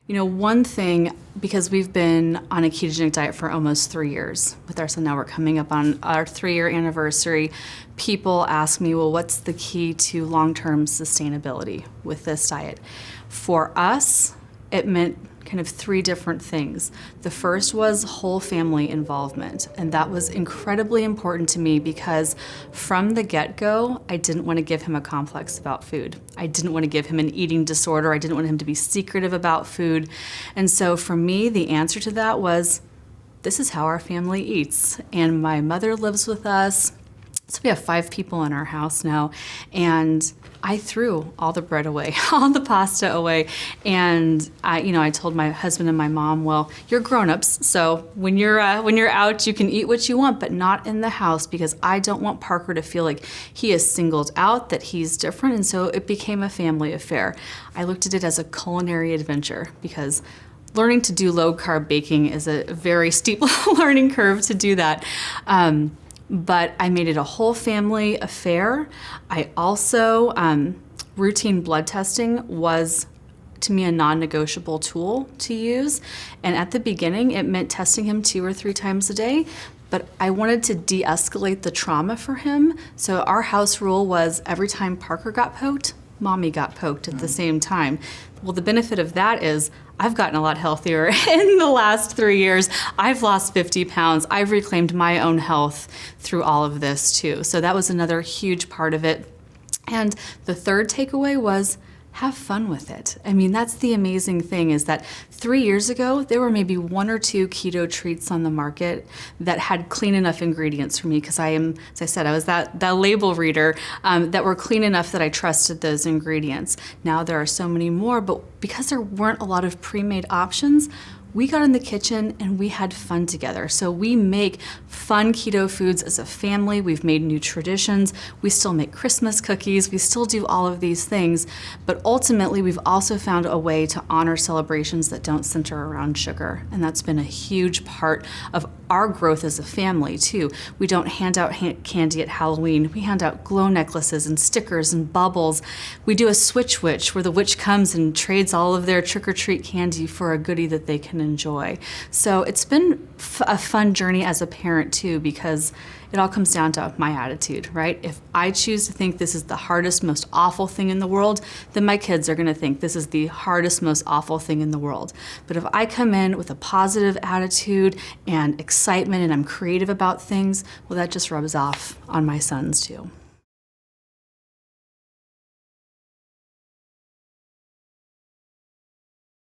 One thing, because we've been on a ketogenic diet for almost 3 years with our son, now we're coming up on our 3-year anniversary, people ask me, well, what's the key to long-term sustainability with this diet? For us, it meant kind of 3 different things. The first was whole family involvement, and that was incredibly important to me because from the get-go, I didn't want to give him a complex about food. I didn't want to give him an eating disorder. I didn't want him to be secretive about food. And so for me, the answer to that was, this is how our family eats. And my mother lives with us. So we have 5 people in our house now, and I threw all the bread away, all the pasta away, and I told my husband and my mom, well, you're grown-ups, so when you're out, you can eat what you want, but not in the house, because I don't want Parker to feel like he is singled out, that he's different, and so it became a family affair. I looked at it as a culinary adventure, because learning to do low-carb baking is a very steep learning curve to do that. But I made it a whole family affair. I also, routine blood testing was, to me, a non-negotiable tool to use. And at the beginning, it meant testing him 2 or 3 times a day. But I wanted to de-escalate the trauma for him. So our house rule was every time Parker got poked, Mommy got poked at the same time. Well, the benefit of that is I've gotten a lot healthier in the last 3 years. I've lost 50 pounds. I've reclaimed my own health through all of this too. So that was another huge part of it. And the third takeaway was have fun with it. I mean, that's the amazing thing, is that 3 years ago, there were maybe 1 or 2 keto treats on the market that had clean enough ingredients for me, because I am, as I said, I was that label reader, that were clean enough that I trusted those ingredients. Now there are so many more, but because there weren't a lot of pre-made options, we got in the kitchen and we had fun together. So we make fun keto foods as a family. We've made new traditions. We still make Christmas cookies. We still do all of these things. But ultimately, we've also found a way to honor celebrations that don't center around sugar. And that's been a huge part of our growth as a family too. We don't hand out candy at Halloween. We hand out glow necklaces and stickers and bubbles. We do a switch witch, where the witch comes and trades all of their trick-or-treat candy for a goodie that they can enjoy. So it's been a fun journey as a parent too, because it all comes down to my attitude, right? If I choose to think this is the hardest, most awful thing in the world, then my kids are gonna think this is the hardest, most awful thing in the world. But if I come in with a positive attitude and excitement and I'm creative about things, well, that just rubs off on my sons too.